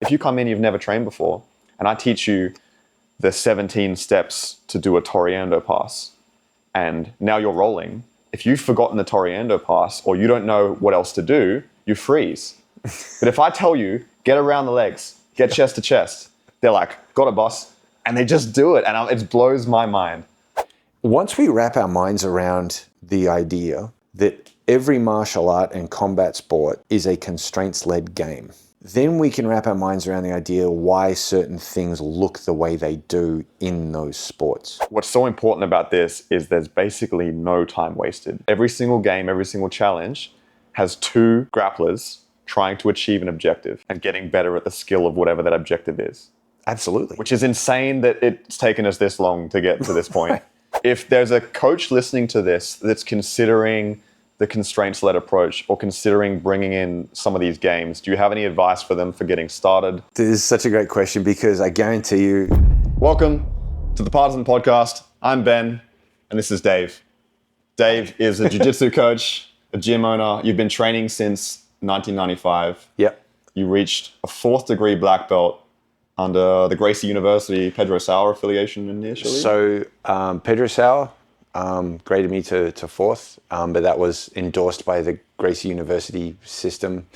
if you come in, you've never trained before, and I teach you the 17 steps to do a Toriando pass, and now you're rolling. If you've forgotten the Toriando pass or you don't know what else to do, you freeze. But if I tell you, get around the legs, get chest to chest, they're like, got it, boss. And they just do it, and it blows my mind. Once we wrap our minds around the idea that every martial art and combat sport is a constraints-led game, then we can wrap our minds around the idea why certain things look the way they do in those sports. What's so important about this is there's basically no time wasted. Every single game, every single challenge has two grapplers trying to achieve an objective and getting better at the skill of whatever that objective is. Absolutely. Which is insane that it's taken us this long to get to this point. If there's a coach listening to this that's considering the constraints-led approach or considering bringing in some of these games, do you have any advice for them for getting started? This is such a great question because I guarantee you... Welcome to the Partisan Podcast. I'm Ben, and this is Dave. Dave is a jiu-jitsu coach, a gym owner. You've been training since 1995. Yep. You reached a 4th degree black belt under the Gracie University Pedro Sauer Affiliation initially. So Pedro Sauer graded me to 4th, but that was endorsed by the Gracie University system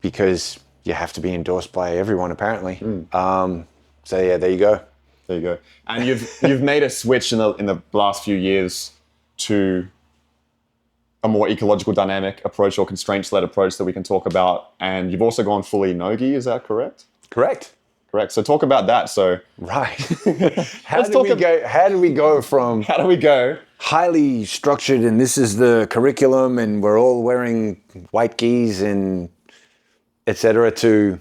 because you have to be endorsed by everyone apparently. So yeah, there you go. There you go. And you've made a switch in the last few years to a more ecological dynamic approach or constraints-led approach that we can talk about. And you've also gone fully no-gi, is that correct? Correct. So talk about that. So right. How do we go from highly structured and this is the curriculum and we're all wearing white gis and etc. to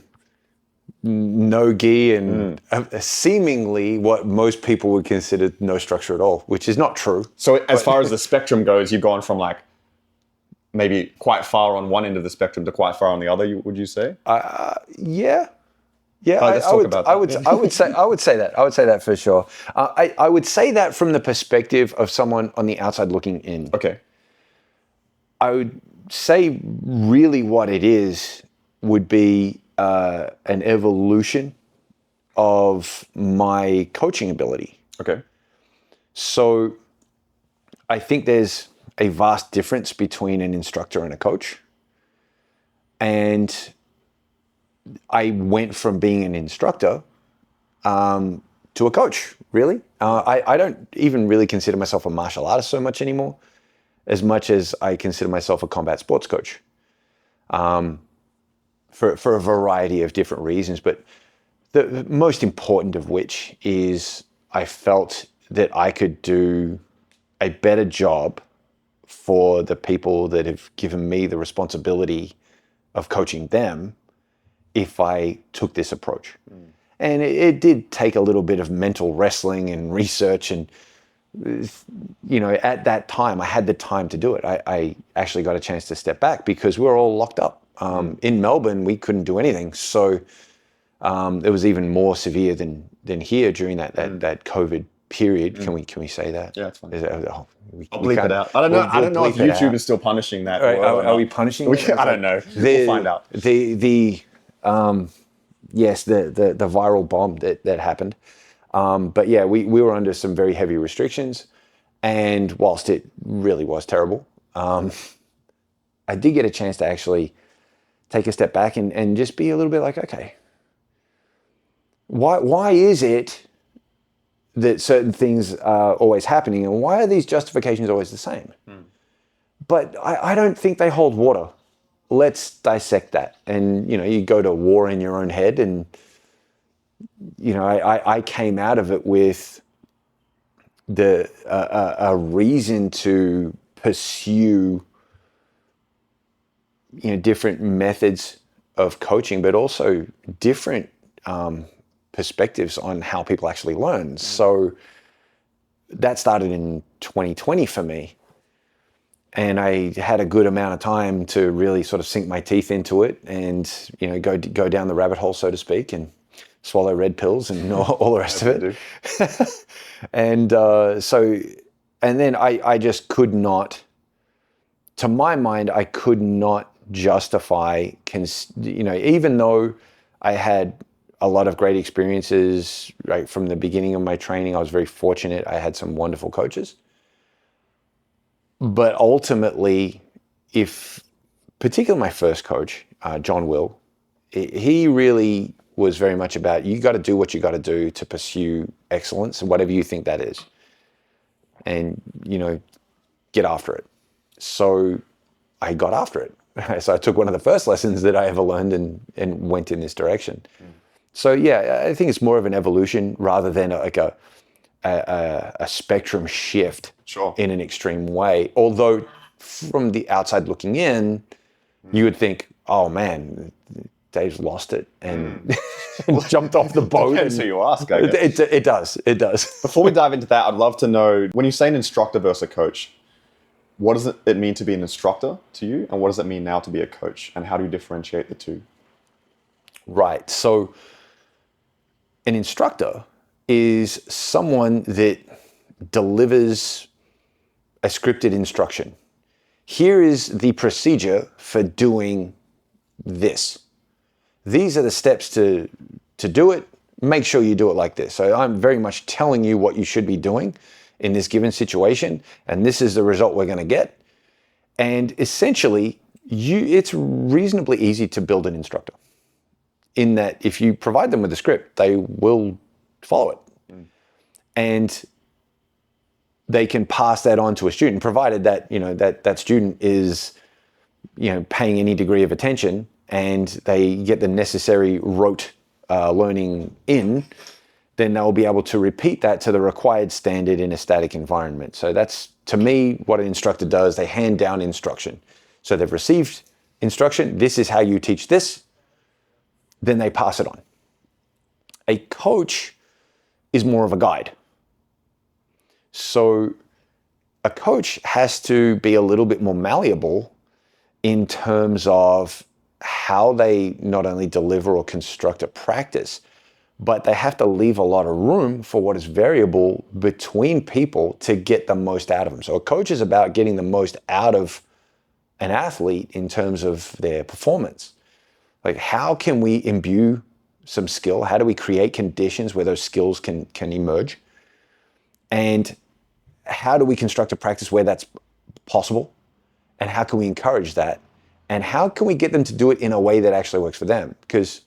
no gi and seemingly what most people would consider no structure at all, which is not true. So as far as the spectrum goes, you've gone from like maybe quite far on one end of the spectrum to quite far on the other, would you say? Yeah. Yeah, let's talk about that. I would say that for sure. I would say that from the perspective of someone on the outside looking in. Okay. I would say really what it is would be an evolution of my coaching ability. Okay. So I think there's a vast difference between an instructor and a coach. And I went from being an instructor to a coach, really. I don't even really consider myself a martial artist so much anymore, as much as I consider myself a combat sports coach for a variety of different reasons. But the most important of which is I felt that I could do a better job for the people that have given me the responsibility of coaching them if I took this approach. And it did take a little bit of mental wrestling and research and, at that time, I had the time to do it. I actually got a chance to step back because we were all locked up. In Melbourne, we couldn't do anything. So it was even more severe than here during that COVID period. Can we say that? Yeah, it's fine. I'll bleep it out. I don't know if YouTube is still punishing that. Right, are we punishing it? I don't know. We'll find out. Yes, the viral bomb that happened. But yeah, we were under some very heavy restrictions, and whilst it really was terrible, I did get a chance to actually take a step back and just be a little bit like, okay, why is it that certain things are always happening, and why are these justifications always the same? But I don't think they hold water. Let's dissect that. And, you go to war in your own head. And, I came out of it with a reason to pursue, different methods of coaching, but also different perspectives on how people actually learn. So that started in 2020 for me. And I had a good amount of time to really sort of sink my teeth into it and, go down the rabbit hole, so to speak, and swallow red pills and all the rest of it. And and then I just could not, to my mind, I could not justify, even though I had a lot of great experiences right from the beginning of my training. I was very fortunate. I had some wonderful coaches. But ultimately, particularly my first coach, John Will, he really was very much about, you got to do what you got to do to pursue excellence, and whatever you think that is. And, get after it. So I got after it. So I took one of the first lessons that I ever learned and went in this direction. So yeah, I think it's more of an evolution rather than like a spectrum shift in an extreme way. Although from the outside looking in, you would think, oh man, Dave's lost it and jumped off the boat. Depends who you ask, I guess. It does. Before we dive into that, I'd love to know, when you say an instructor versus a coach, what does it mean to be an instructor to you? And what does it mean now to be a coach? And how do you differentiate the two? Right. So an instructor is someone that delivers a scripted instruction. Here is the procedure for doing this. These are the steps to do it. Make sure you do it like this. So I'm very much telling you what you should be doing in this given situation, and this is the result we're going to get. And essentially, it's reasonably easy to build an instructor in that if you provide them with a script, they will follow it. And they can pass that on to a student, provided that, that student is, paying any degree of attention and they get the necessary rote learning in, then they'll be able to repeat that to the required standard in a static environment. So that's, to me, what an instructor does. They hand down instruction. So they've received instruction. This is how you teach this. Then they pass it on. A coach is more of a guide. So a coach has to be a little bit more malleable in terms of how they not only deliver or construct a practice, but they have to leave a lot of room for what is variable between people to get the most out of them. So a coach is about getting the most out of an athlete in terms of their performance. Like, how can we imbue some skill? How do we create conditions where those skills can emerge? And how do we construct a practice where that's possible? And how can we encourage that? And how can we get them to do it in a way that actually works for them? Because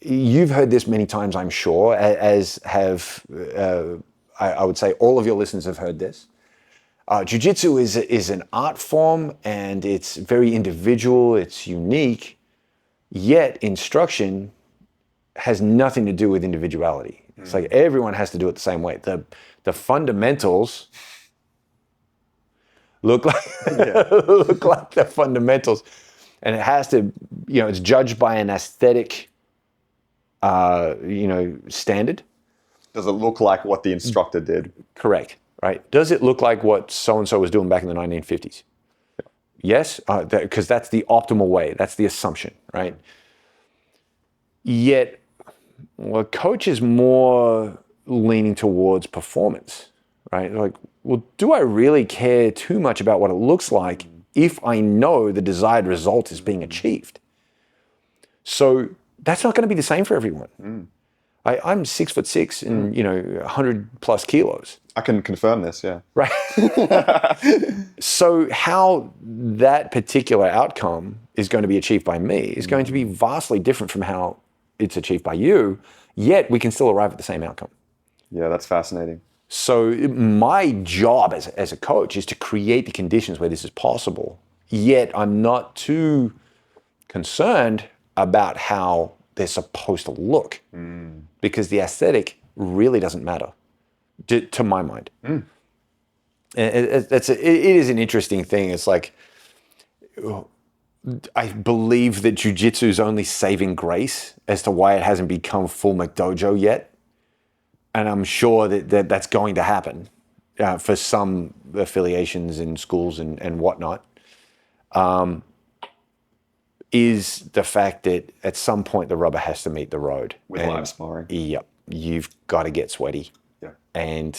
you've heard this many times, I'm sure, as have, I would say all of your listeners have heard this. Jiu-jitsu is an art form, and it's very individual, it's unique, yet instruction has nothing to do with individuality. It's like everyone has to do it the same way. The fundamentals look like look like the fundamentals, and it has to, it's judged by an aesthetic, standard. Does it look like what the instructor did? Correct. Right. Does it look like what so-and-so was doing back in the 1950s? Yeah. Yes, because that's the optimal way. That's the assumption, right? Yet, a coach is more leaning towards performance, right? Like, well, do I really care too much about what it looks like if I know the desired result is being achieved? So that's not going to be the same for everyone. I'm 6'6" and 100 plus kilos. I can confirm this, yeah. Right. So how that particular outcome is going to be achieved by me is going to be vastly different from how it's achieved by you, yet we can still arrive at the same outcome. Yeah, that's fascinating. So my job as a coach is to create the conditions where this is possible, yet I'm not too concerned about how they're supposed to look, because the aesthetic really doesn't matter, to my mind. And it is an interesting thing. It's like, I believe that jiu-jitsu is only saving grace as to why it hasn't become full McDojo yet. And I'm sure that that's going to happen for some affiliations in schools and whatnot. Is the fact that at some point the rubber has to meet the road. With live sparring. Yep. You've got to get sweaty. Yeah. And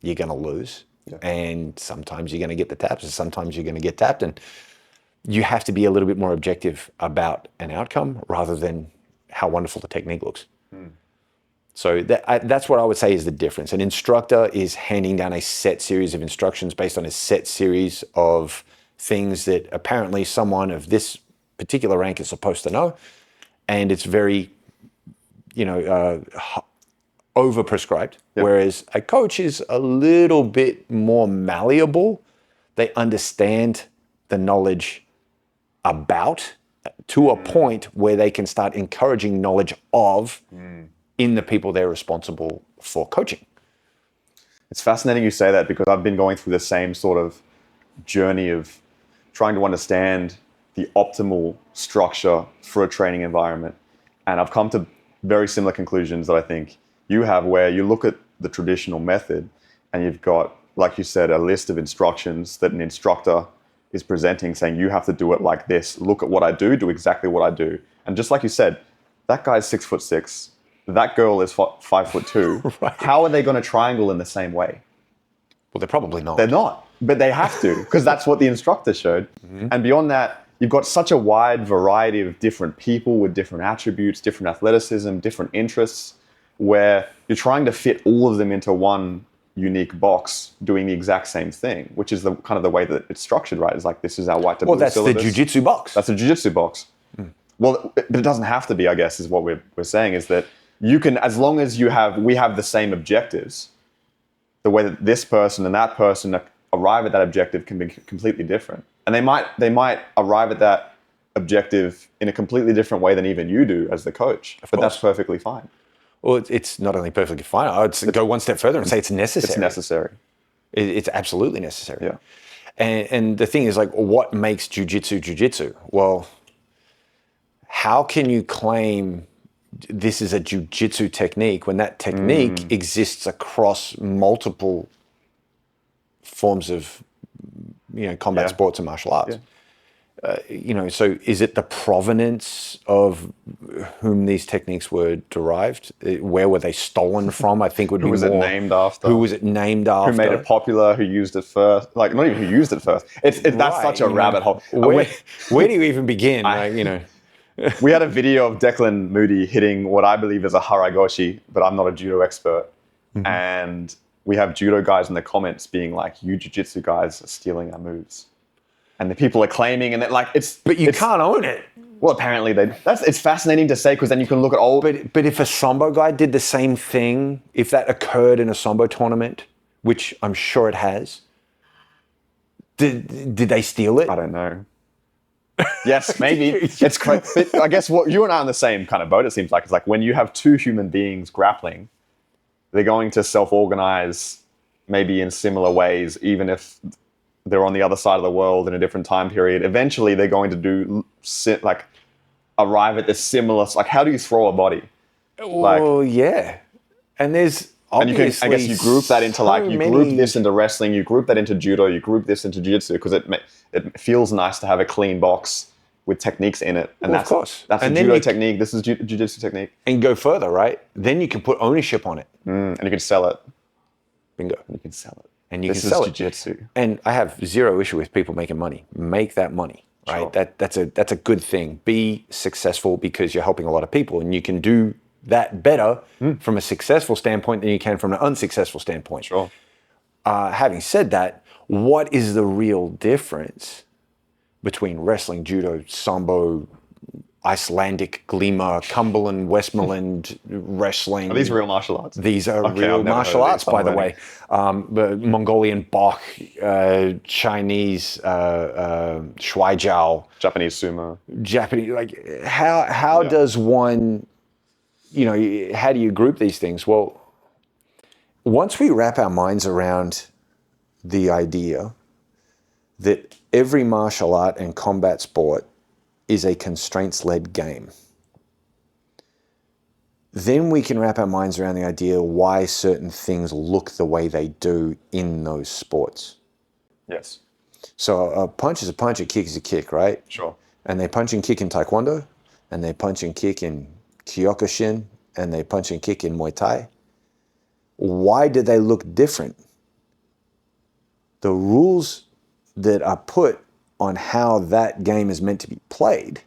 you're going to lose. Yeah. And sometimes you're going to get the taps, and sometimes you're going to get tapped. And you have to be a little bit more objective about an outcome rather than how wonderful the technique looks. So that's what I would say is the difference. An instructor is handing down a set series of instructions based on a set series of things that apparently someone of this particular rank is supposed to know. And it's very, over-prescribed. Yep. Whereas a coach is a little bit more malleable. They understand the knowledge about to a point where they can start encouraging knowledge of in the people they're responsible for coaching. It's fascinating you say that, because I've been going through the same sort of journey of trying to understand the optimal structure for a training environment. And I've come to very similar conclusions that I think you have, where you look at the traditional method and you've got, like you said, a list of instructions that an instructor is presenting, saying you have to do it like this. Look at what I do exactly what I do. And just like you said, that guy's 6'6", that girl is 5'2". Right. How are they going to triangle in the same way? Well, they're probably not. They're not, but they have to, because that's what the instructor showed. And beyond that, you've got such a wide variety of different people with different attributes, different athleticism, different interests, where you're trying to fit all of them into one unique box doing the exact same thing, which is the kind of the way that it's structured, right? It's like, this is our white to blue that's syllabus. the jiu-jitsu box. That's a jiu-jitsu box. Well, but it doesn't have to be, I guess, is what we're saying, is that you can, as long as we have the same objectives, the way that this person and that person arrive at that objective can be completely different. And they might arrive at that objective in a completely different way than even you do as the coach. But that's perfectly fine. Well, it's not only perfectly fine. I would go one step further and say it's necessary. It's necessary. It's absolutely necessary. Yeah. And the thing is, like, what makes jiu-jitsu jiu-jitsu? Well, how can you claim this is a jiu-jitsu technique when that technique exists across multiple forms of, combat sports and martial arts? So is it the provenance of whom these techniques were derived? Where were they stolen from? I think would be more. Who was it named after? Who was it named after? Who made it popular? Who used it first? Like, not even who used it first. That's such a rabbit hole. Where do you even begin? We had a video of Declan Moody hitting what I believe is a haragoshi, but I'm not a judo expert. And we have judo guys in the comments being like, you jiu-jitsu guys are stealing our moves. And the people are claiming, and But you can't own it. Well, apparently it's fascinating to say, because then you can look at old. But if a Sambo guy did the same thing, if that occurred in a Sambo tournament, which I'm sure it has, did they steal it? I don't know. Yes, maybe. It's crazy. I guess what you and I are on the same kind of boat, it seems like. It's like when you have two human beings grappling, they're going to self-organize maybe in similar ways, even if they're on the other side of the world in a different time period. Eventually, they're going to arrive at the similar. Like, how do you throw a body? Well, yeah. And there's obviously, I guess you group that into group this into wrestling, you group that into judo, you group this into jiu-jitsu, because it feels nice to have a clean box with techniques in it. And of course. That's a judo technique. This is jiu-jitsu technique. And go further, right? Then you can put ownership on it. And you can sell it. Bingo. And you can sell it. And you can sell it. This is jiu-jitsu. And I have zero issue with people making money. Make that money, right? Sure. That's a good thing. Be successful because you're helping a lot of people, and you can do that better from a successful standpoint than you can from an unsuccessful standpoint. Sure. Having said that, what is the real difference between wrestling, judo, sambo, Icelandic, Glima, Cumberland, Westmoreland, wrestling? Are these real martial arts? These are real martial arts, by the way. Mongolian Bok, Chinese Shuai Jiao. Japanese sumo. Japanese, how does one, how do you group these things? Well, once we wrap our minds around the idea that every martial art and combat sport is a constraints-led game, then we can wrap our minds around the idea why certain things look the way they do in those sports. Yes. So a punch is a punch, a kick is a kick, right? Sure. And they punch and kick in Taekwondo, and they punch and kick in Kyokushin, and they punch and kick in Muay Thai. Why do they look different? The rules that are put on how that game is meant to be played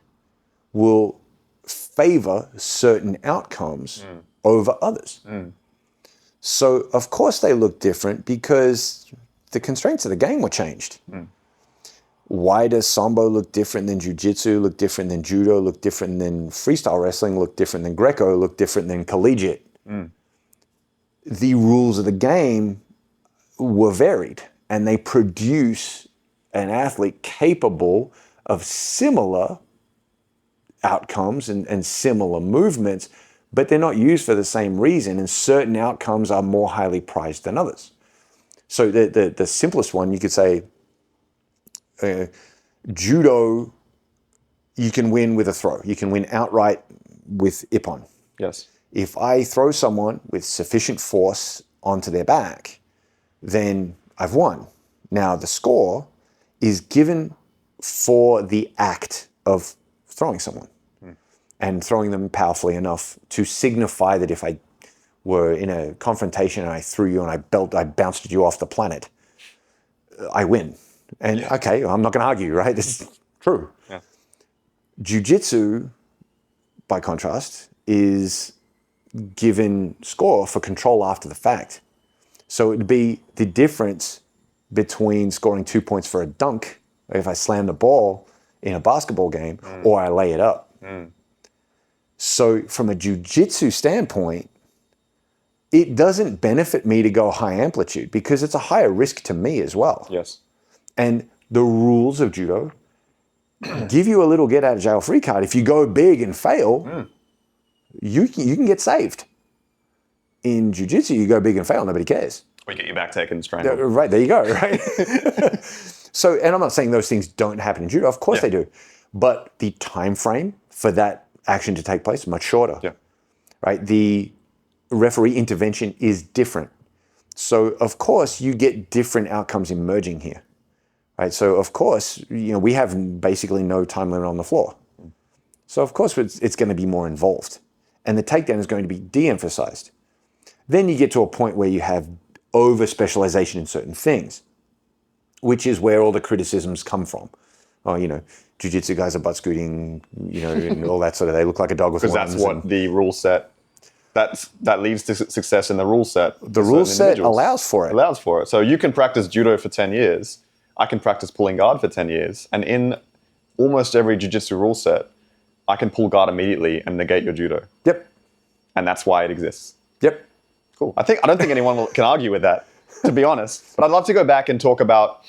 will favor certain outcomes over others. So of course they look different because the constraints of the game were changed. Why does Sambo look different than Jiu-Jitsu, look different than Judo, look different than freestyle wrestling, look different than Greco, look different than collegiate? The rules of the game were varied, and they produce an athlete capable of similar outcomes and similar movements, but they're not used for the same reason, and certain outcomes are more highly prized than others. So the simplest one, you could say, Judo, you can win with a throw. You can win outright with ippon. Yes. If I throw someone with sufficient force onto their back, then I've won. Now the score is given for the act of throwing someone and throwing them powerfully enough to signify that if I were in a confrontation and I threw you and I bounced you off the planet, I win. And okay, I'm not going to argue, right? This is true. Yeah. Jiu-Jitsu, by contrast, is given score for control after the fact. So it'd be the difference between scoring 2 points for a dunk, if I slam the ball in a basketball game, or I lay it up. So from a jiu-jitsu standpoint, it doesn't benefit me to go high amplitude because it's a higher risk to me as well. Yes. And the rules of judo give you a little get out of jail free card. If you go big and fail, you can get saved. In jiu-jitsu, you go big and fail, nobody cares. We get your back taken and strangled. Right, there you go, right? So, and I'm not saying those things don't happen in judo. Of course they do. But the time frame for that action to take place is much shorter. Yeah. Right? The referee intervention is different. So, of course, you get different outcomes emerging here. Right? So, of course, we have basically no time limit on the floor. So, of course, it's going to be more involved. And the takedown is going to be de-emphasized. Then you get to a point where you have over-specialization in certain things, which is where all the criticisms come from. Oh, jiu-jitsu guys are butt scooting, and all that sort of, they look like a dog with Because horns. that's what the rule set, that leads to success in the rule set. The rule set allows for it. Allows for it. So you can practice judo for 10 years. I can practice pulling guard for 10 years. And in almost every jiu-jitsu rule set, I can pull guard immediately and negate your judo. Yep. And that's why it exists. Yep. Cool. I don't think anyone can argue with that, to be honest. But I'd love to go back and talk about,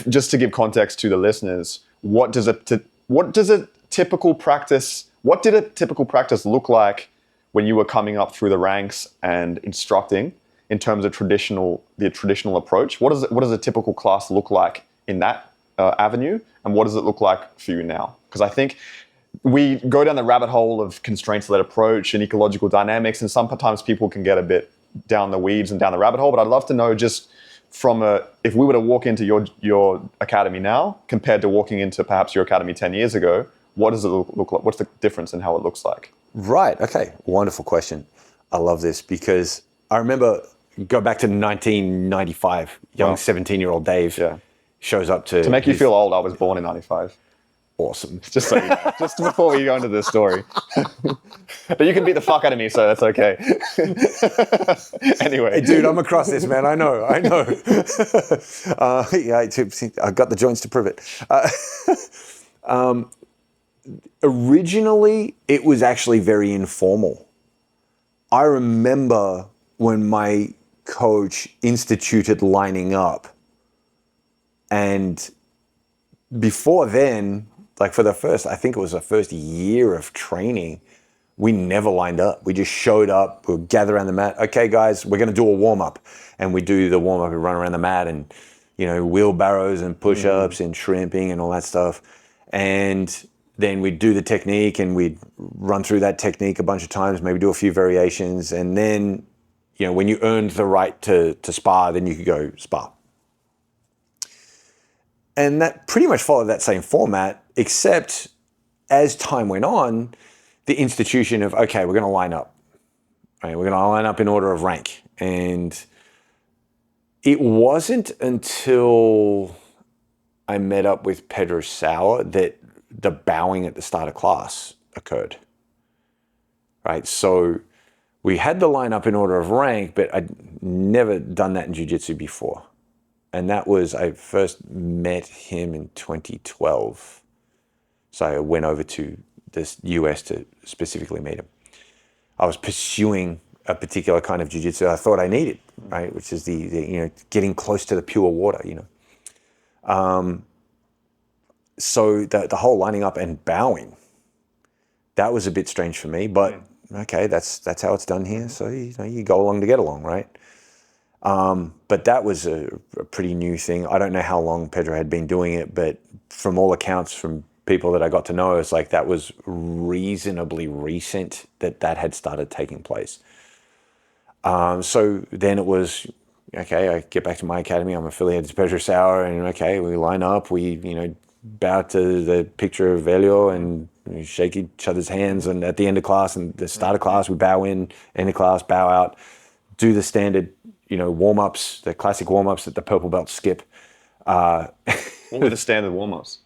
just to give context to the listeners, what did a typical practice look like when you were coming up through the ranks and instructing in terms of the traditional approach? What does a typical class look like in that avenue, and what does it look like for you now? Because I think we go down the rabbit hole of constraints-led approach and ecological dynamics, and sometimes people can get a bit down the weeds and down the rabbit hole. But I'd love to know, just from if we were to walk into your academy now compared to walking into perhaps your academy 10 years ago, what does it look like? What's the difference in how it looks like? Right. Okay. Wonderful question. I love this because I remember, go back to 1995, young 17-year-old Dave shows up to make you feel old, I was born in 95. Awesome. Just so you know, just before we go into this story. But you can beat the fuck out of me, so that's okay. Anyway. Hey, dude, I'm across this, man. I know. I got the joints to prove it. Originally, it was actually very informal. I remember when my coach instituted lining up, and before then, like for the first year of training, we never lined up. We just showed up, we'd gather around the mat. Okay, guys, we're going to do a warm-up. And we do the warm-up and run around the mat and, wheelbarrows and push-ups and shrimping and all that stuff. And then we'd do the technique and we'd run through that technique a bunch of times, maybe do a few variations. And then, when you earned the right to spar, then you could go spar. And that pretty much followed that same format, except as time went on, the institution of, okay, we're going to line up. Right? We're going to line up in order of rank. And it wasn't until I met up with Pedro Sauer that the bowing at the start of class occurred. Right? So we had the lineup in order of rank, but I'd never done that in jiu-jitsu before. And that was, I first met him in 2012. So I went over to the US to specifically meet him. I was pursuing a particular kind of jiu-jitsu I thought I needed, right? Which is the getting close to the pure water, So the whole lining up and bowing, that was a bit strange for me, but okay, that's how it's done here. So you go along to get along, right? But that was a pretty new thing. I don't know how long Pedro had been doing it, but from all accounts from people that I got to know, it's like that was reasonably recent that had started taking place. So then it was, okay, I get back to my academy. I'm affiliated to Pedro Sauer, and okay, we line up. We, bow to the picture of Velio and we shake each other's hands. And at the end of class and the start of class, we bow in, end of class, bow out, do the standard, warm-ups, the classic warm-ups that the purple belts skip. What were the standard warm-ups?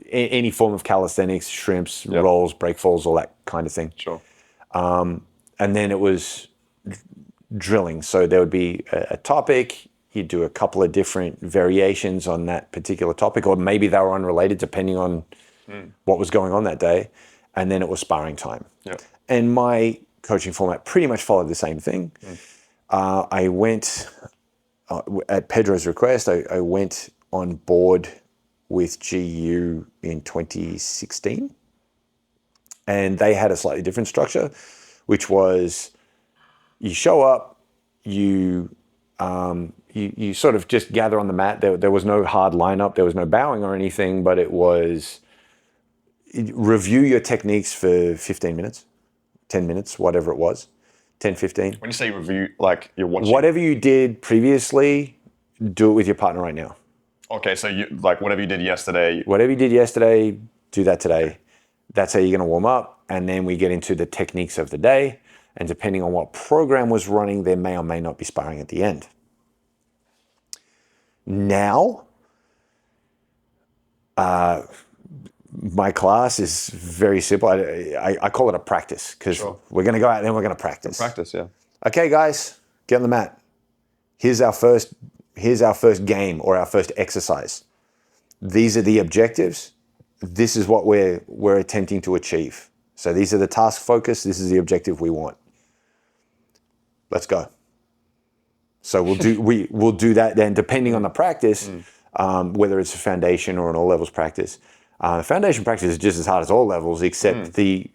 Any form of calisthenics, shrimps, rolls, break falls, all that kind of thing. Sure. And then it was drilling. So there would be a topic, you'd do a couple of different variations on that particular topic, or maybe they were unrelated depending on what was going on that day. And then it was sparring time. Yep. And my coaching format pretty much followed the same thing. I went, at Pedro's request, I went on board with GU in 2016. And they had a slightly different structure, which was you show up, you sort of just gather on the mat. There was no hard lineup, there was no bowing or anything, but it was review your techniques for 15 minutes, 10 minutes, whatever it was, 10, 15. When you say review, like you're watching? Whatever you did previously, do it with your partner right now. Okay, so you like whatever you did yesterday. Whatever you did yesterday, do that today. Okay. That's how you're going to warm up. And then we get into the techniques of the day. And depending on what program was running, there may or may not be sparring at the end. Now, my class is very simple. I call it a practice because we're going to go out and then we're going to practice. Practice, yeah. Okay, guys, get on the mat. Here's our first game or our first exercise. These are the objectives. This is what we're attempting to achieve. So these are the task focus. This is the objective we want. Let's go. So we'll do that then, depending on the practice, whether it's a foundation or an all levels practice. Foundation practice is just as hard as all levels, except the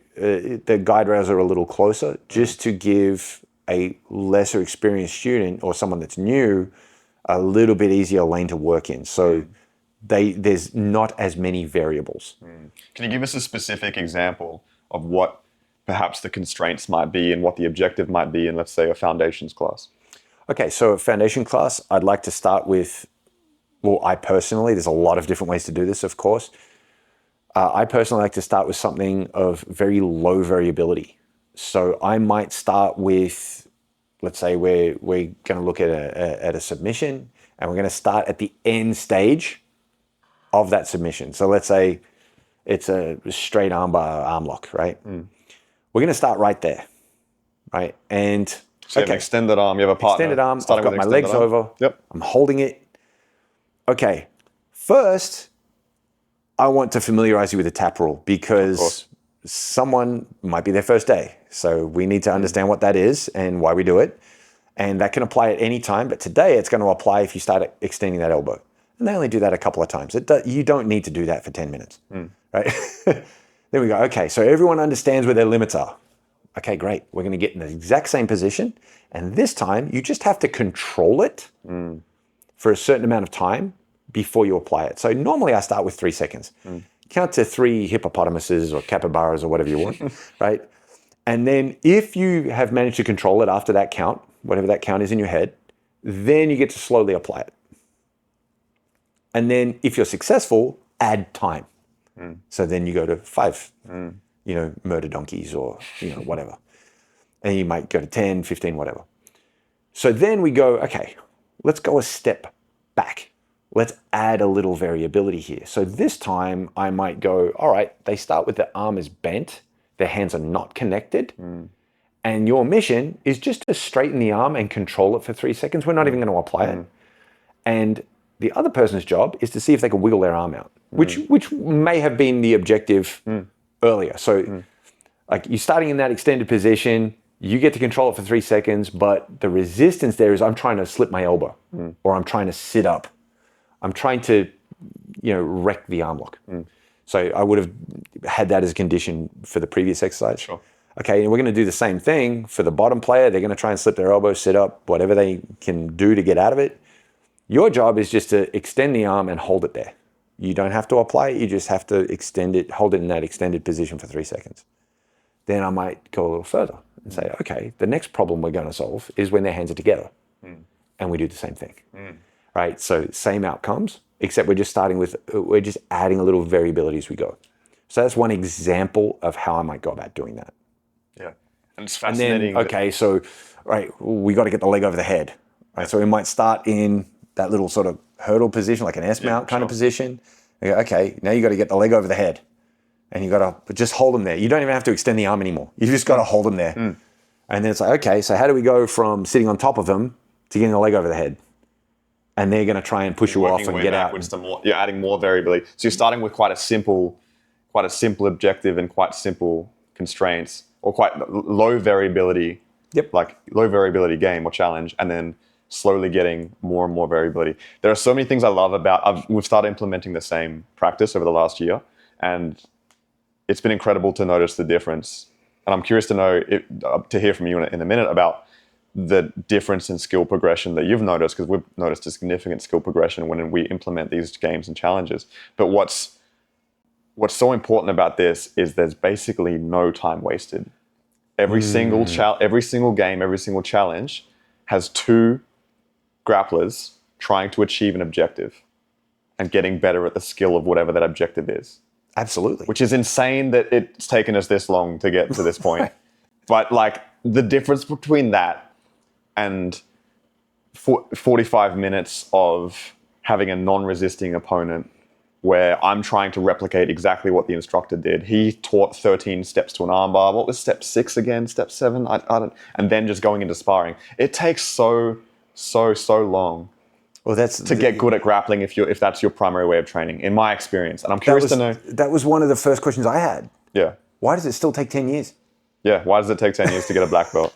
guide rails are a little closer, just to give a lesser experienced student or someone that's new a little bit easier lane to work in. So there's not as many variables. Can you give us a specific example of what perhaps the constraints might be and what the objective might be in, let's say, a foundations class? Okay, so a foundation class, I'd like to start with, well, I personally, there's a lot of different ways to do this, of course. I personally like to start with something of very low variability. So I might start with, let's say we're going to look at a submission, and we're going to start at the end stage of that submission. So let's say it's a straight armbar arm lock, right? We're going to start right there, right? And so you have an extended arm, you have a partner. Extended arm, I've got my legs over, I'm holding it. Okay, first, I want to familiarize you with the tap rule because someone might be their first day. So we need to understand what that is and why we do it. And that can apply at any time, but today it's going to apply if you start extending that elbow. And they only do that a couple of times. You don't need to do that for 10 minutes, right? Then we go, okay, so everyone understands where their limits are. Okay, great. We're going to get in the exact same position. And this time, you just have to control it for a certain amount of time before you apply it. So normally I start with 3 seconds. Count to 3 hippopotamuses or capybaras or whatever you want, right? And then if you have managed to control it after that count, whatever that count is in your head, then you get to slowly apply it. And then if you're successful, add time. So then you go to 5, murder donkeys or, whatever. And you might go to 10, 15, whatever. So then we go, okay, let's go a step back. let's add a little variability here. So this time I might go, all right, they start with their arm is bent, their hands are not connected. And your mission is just to straighten the arm and control it for 3 seconds. We're not even going to apply it. And the other person's job is to see if they can wiggle their arm out, which may have been the objective earlier. So like you're starting in that extended position, you get to control it for 3 seconds, but the resistance there is I'm trying to slip my elbow or I'm trying to sit up. I'm trying to, wreck the arm lock. So I would have had that as a condition for the previous exercise. Sure. Okay, and we're going to do the same thing for the bottom player. They're going to try and slip their elbow, sit up, whatever they can do to get out of it. Your job is just to extend the arm and hold it there. You don't have to apply it. You just have to extend it, hold it in that extended position for 3 seconds. Then I might go a little further and say, okay, the next problem we're going to solve is when their hands are together. And we do the same thing. Right? So same outcomes, except we're just adding a little variability as we go. So that's one example of how I might go about doing that. Yeah. And it's fascinating. And then, so, right, we got to get the leg over the head. Right? So we might start in that little sort of hurdle position, like an S-mount kind of position. You go, okay, now you got to get the leg over the head. And you got to just hold them there. You don't even have to extend the arm anymore. You just got to hold them there. And then it's like, okay, so how do we go from sitting on top of them to getting the leg over the head? And they're going to try and push you off and get out. You're adding more variability. So you're starting with quite a simple objective and quite simple constraints, or quite low variability. Like low variability game or challenge, and then slowly getting more and more variability. There are so many things I love about. We've started implementing the same practice over the last year, and it's been incredible to notice the difference. And I'm curious to hear from you in a minute about the difference in skill progression that you've noticed, because we've noticed a significant skill progression when we implement these games and challenges. But what's so important about this is there's basically no time wasted. Every single game, every single challenge has 2 grapplers trying to achieve an objective and getting better at the skill of whatever that objective is. Absolutely. Which is insane that it's taken us this long to get to this point. But like the difference between that and 45 minutes of having a non-resisting opponent where I'm trying to replicate exactly what the instructor did. He taught 13 steps to an armbar. What was step 6 again? Step 7? I don't. And then just going into sparring. It takes so long. Well, to get good at grappling if that's your primary way of training, in my experience. And I'm curious to know. That was one of the first questions I had. Yeah. Why does it still take 10 years? Yeah. Why does it take 10 years to get a black belt?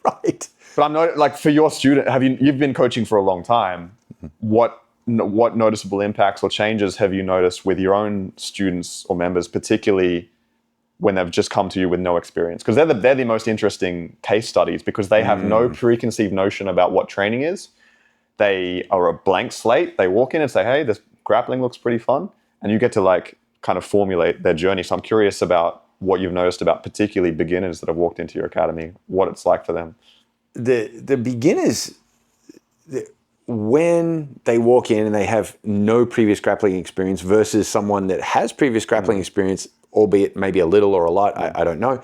Right. But I'm not like, for your student, you've been coaching for a long time. What noticeable impacts or changes have you noticed with your own students or members, particularly when they've just come to you with no experience? Because they're the most interesting case studies, because they have no preconceived notion about what training is. They are a blank slate. They walk in and say, hey, this grappling looks pretty fun. And you get to like kind of formulate their journey. So I'm curious about what you've noticed about particularly beginners that have walked into your academy, what it's like for them. The beginners, when they walk in and they have no previous grappling experience versus someone that has previous grappling experience, albeit maybe a little or a lot, I don't know.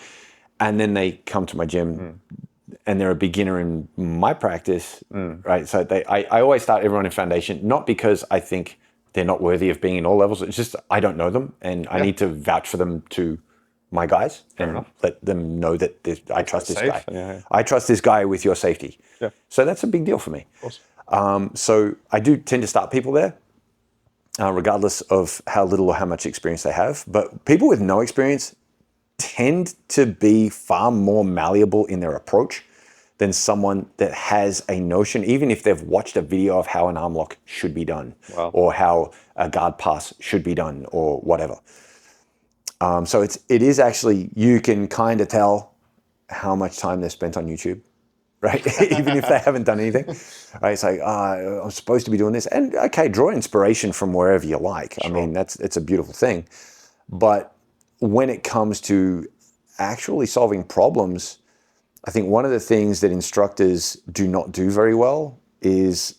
And then they come to my gym and they're a beginner in my practice, right? So I always start everyone in foundation, not because I think they're not worthy of being in all levels. It's just I don't know them, and I need to vouch for them to my guys and let them know that I trust this guy. Yeah. I trust this guy with your safety. Yeah. So that's a big deal for me. Awesome. So I do tend to start people there, regardless of how little or how much experience they have. But people with no experience tend to be far more malleable in their approach than someone that has a notion, even if they've watched a video of how an arm lock should be done, or how a guard pass should be done, or whatever. So it is actually, you can kind of tell how much time they've spent on YouTube, right? Even if they haven't done anything. Right? It's like, I'm supposed to be doing this. And okay, draw inspiration from wherever you like. Sure. I mean, it's a beautiful thing. But when it comes to actually solving problems, I think one of the things that instructors do not do very well is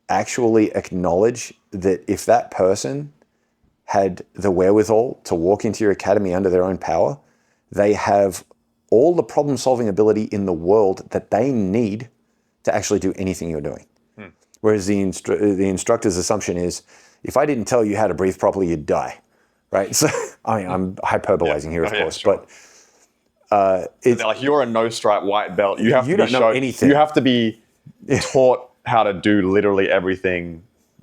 actually acknowledge that if that person had the wherewithal to walk into your academy under their own power, they have all the problem-solving ability in the world that they need to actually do anything you're doing. Whereas the instructor's assumption is, if I didn't tell you how to breathe properly, you'd die, right? So, I mean, I'm hyperbolizing here, of course, sure. but They're like, you're a no-stripe white belt. You have to be don't know anything. You have to be taught how to do literally everything,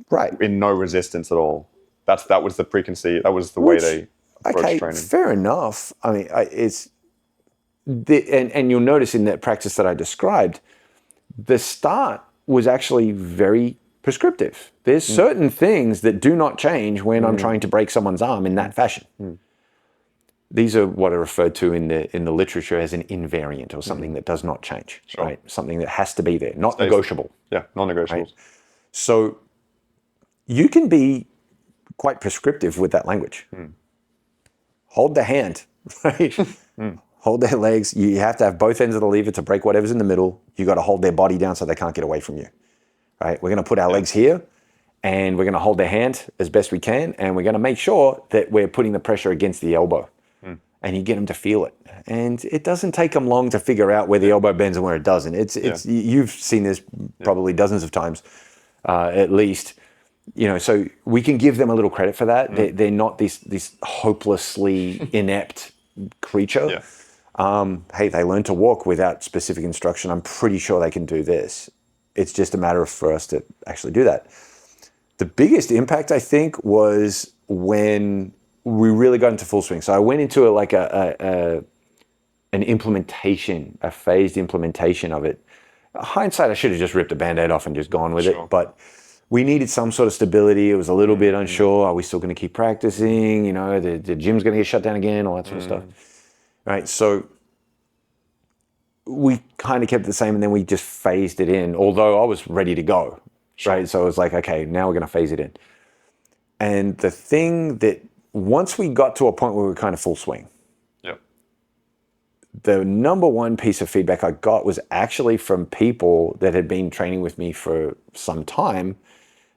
right, in no resistance at all. That was the preconceived. That was the way they approached training. Fair enough. I mean, and you'll notice in that practice that I described, the start was actually very prescriptive. There's certain things that do not change when I'm trying to break someone's arm in that fashion. These are what are referred to in the literature as an invariant, or something that does not change, right? Something that has to be there, not negotiable. Yeah, non-negotiables. Right? So you can be quite prescriptive with that language. Hold the hand, right? Hold their legs. You have to have both ends of the lever to break whatever's in the middle. You got to hold their body down so they can't get away from you, right? We're going to put our legs here, and we're going to hold their hand as best we can, and we're going to make sure that we're putting the pressure against the elbow. And you get them to feel it. And it doesn't take them long to figure out where the elbow bends and where it doesn't. You've seen this probably dozens of times, at least. You know, so we can give them a little credit for that. They're not this hopelessly inept creature. Hey, they learn to walk without specific instruction. I'm pretty sure they can do this. It's just a matter for us to actually do that. The biggest impact, I think, was when we really got into full swing. So I went into an implementation, a phased implementation of it. Hindsight, I should have just ripped the Band-Aid off and just gone with it. But we needed some sort of stability. It was a little bit unsure. Are we still going to keep practicing? You know, the gym's going to get shut down again, all that sort of stuff. Right. So we kind of kept it the same, and then we just phased it in, although I was ready to go. Right. So it was like, okay, now we're going to phase it in. And the thing that, once we got to a point where we were kind of full swing, the number one piece of feedback I got was actually from people that had been training with me for some time.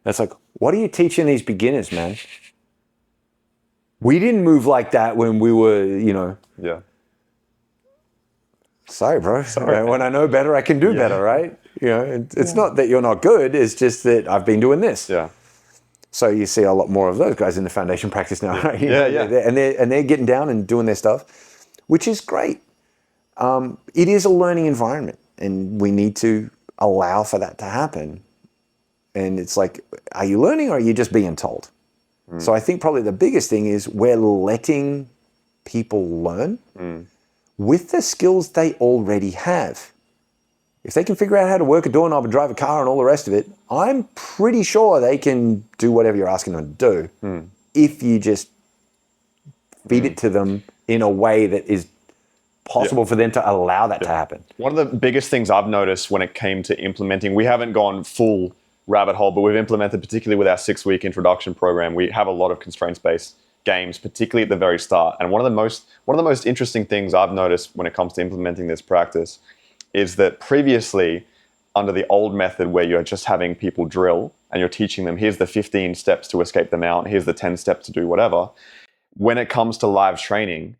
That's like, what are you teaching these beginners, man? We didn't move like that when we were, you know. Sorry, bro. When I know better, I can do better, right? You know, it's not that you're not good. It's just that I've been doing this. So you see a lot more of those guys in the foundation practice now, right? And they're getting down and doing their stuff, which is great. It is a learning environment, and we need to allow for that to happen. And it's like, are you learning, or are you just being told? So I think probably the biggest thing is we're letting people learn with the skills they already have. If they can figure out how to work a doorknob and drive a car and all the rest of it, I'm pretty sure they can do whatever you're asking them to do if you just feed it to them in a way that is possible for them to allow that to happen. One of the biggest things I've noticed when it came to implementing, we haven't gone full rabbit hole, but we've implemented, particularly with our 6-week introduction program, we have a lot of constraints-based games, particularly at the very start. And one of the most interesting things I've noticed when it comes to implementing this practice is that previously, under the old method where you're just having people drill and you're teaching them, here's the 15 steps to escape the mount, here's the 10 steps to do whatever. When it comes to live training,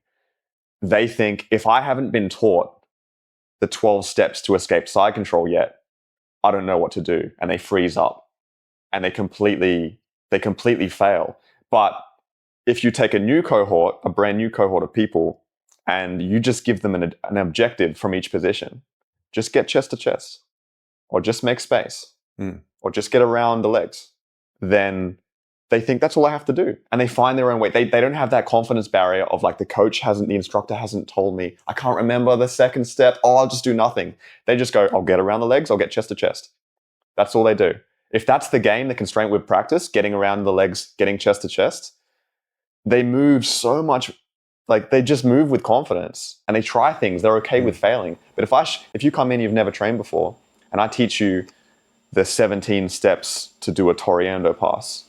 they think, if I haven't been taught the 12 steps to escape side control yet, I don't know what to do. And they freeze up and they completely fail. But if you take a new cohort, a brand new cohort of people, and you just give them an objective from each position, just get chest to chest, or just make space, or just get around the legs, then they think that's all I have to do. And they find their own way. They don't have that confidence barrier of like, the instructor hasn't told me, I can't remember the second step, I'll just do nothing. They just go, I'll get around the legs, I'll get chest to chest. That's all they do. If that's the game, the constraint with practice, getting around the legs, getting chest to chest, they move so much, like they just move with confidence and they try things. They're okay with failing. But if you come in, you've never trained before, and I teach you the 17 steps to do a Toriando pass,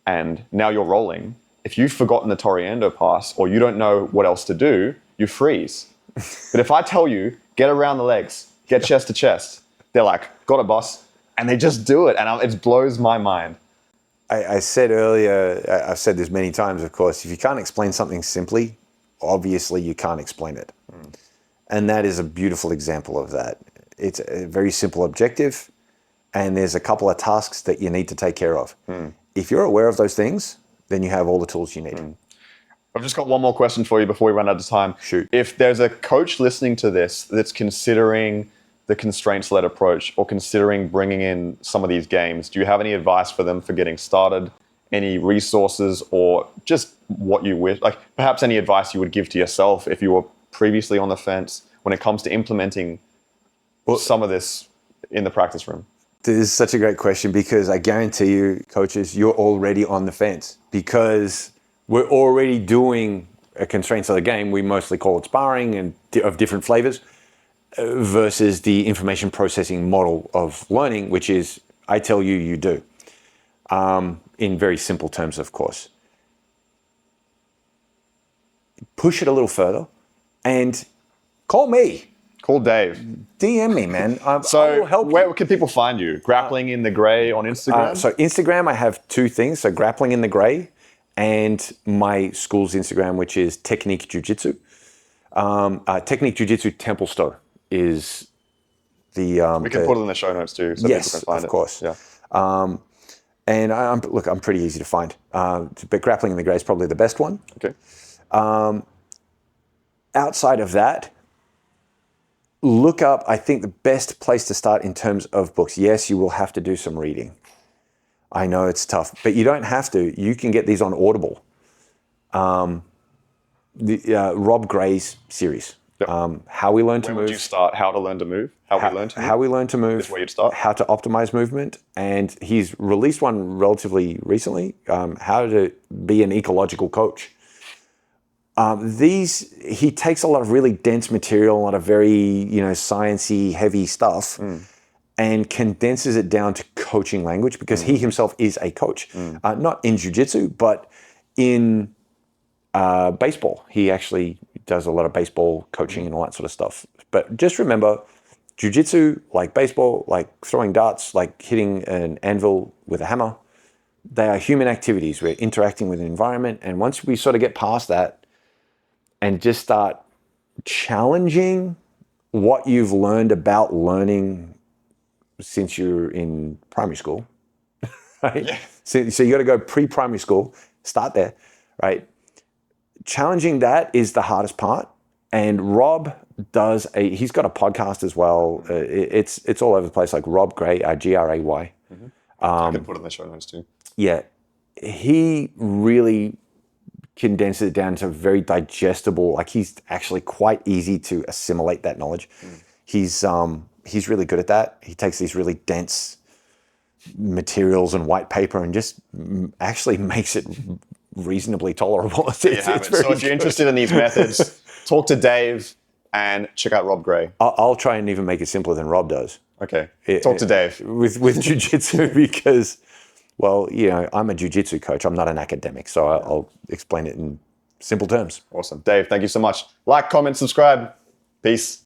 and now you're rolling. If you've forgotten the Toriando pass, or you don't know what else to do, you freeze. But if I tell you, get around the legs, get chest to chest, they're like, got it, boss. And they just do it. And it blows my mind. I said earlier, I've said this many times, of course, if you can't explain something simply, obviously you can't explain it. And that is a beautiful example of that. It's a very simple objective, and there's a couple of tasks that you need to take care of. If you're aware of those things, then you have all the tools you need. I've just got one more question for you before we run out of time. Shoot. If there's a coach listening to this that's considering the constraints-led approach or considering bringing in some of these games, do you have any advice for them for getting started? Any resources, or just what you wish, like perhaps any advice you would give to yourself if you were previously on the fence when it comes to implementing some of this in the practice room? This is such a great question, because I guarantee you, coaches, you're already on the fence, because we're already doing a constraints of the game. We mostly call it sparring and of different flavors versus the information processing model of learning, which is I tell you, you do. In very simple terms, of course. Push it a little further and call me. Call Dave. DM me, man. I So will help where you. can people find you? Grappling in the Grey on Instagram? So Instagram, I have two things. So Grappling in the Grey, and my school's Instagram, which is Technique Jiu-Jitsu. Technique Jiu-Jitsu Templestowe is the... we can put it in the show notes too, so yes, people can find it. of course. Yeah. And I'm pretty easy to find. But Grappling in the Grey is probably the best one. Okay. Outside of that, look up, I think the best place to start in terms of books. Yes, you will have to do some reading. I know it's tough, but you don't have to. You can get these on Audible. Rob Gray's series. Yep. How We Learn to Where Move. would you start? How to learn to move? How we learn to move? How We Learn to Move. Is where you'd start? How to Optimize Movement. And he's released one relatively recently, How to Be an Ecological Coach. He takes a lot of really dense material, a lot of very, sciencey, heavy stuff, and condenses it down to coaching language, because he himself is a coach, not in jiu-jitsu, but in baseball. He actually does a lot of baseball coaching and all that sort of stuff. But just remember, jiu-jitsu, like baseball, like throwing darts, like hitting an anvil with a hammer, they are human activities. We're interacting with an environment. And once we sort of get past that and just start challenging what you've learned about learning since you're in primary school, right? Yeah. So you got to go pre-primary school, start there, right? Challenging that is the hardest part. And Rob he's got a podcast as well. It's all over the place, like Rob Gray, Gray. I can put it in the show notes too. Yeah. He really condenses it down to very digestible, like he's actually quite easy to assimilate that knowledge. He's really good at that. He takes these really dense materials and white paper and just actually makes it reasonably tolerable. So if you're interested in these methods, talk to Dave and check out Rob Gray. I'll try and even make it simpler than Rob does. Okay. Talk to Dave. With jiu-jitsu, because, well, I'm a jiu-jitsu coach. I'm not an academic, so I'll explain it in simple terms. Awesome. Dave, thank you so much. Like, comment, subscribe. Peace.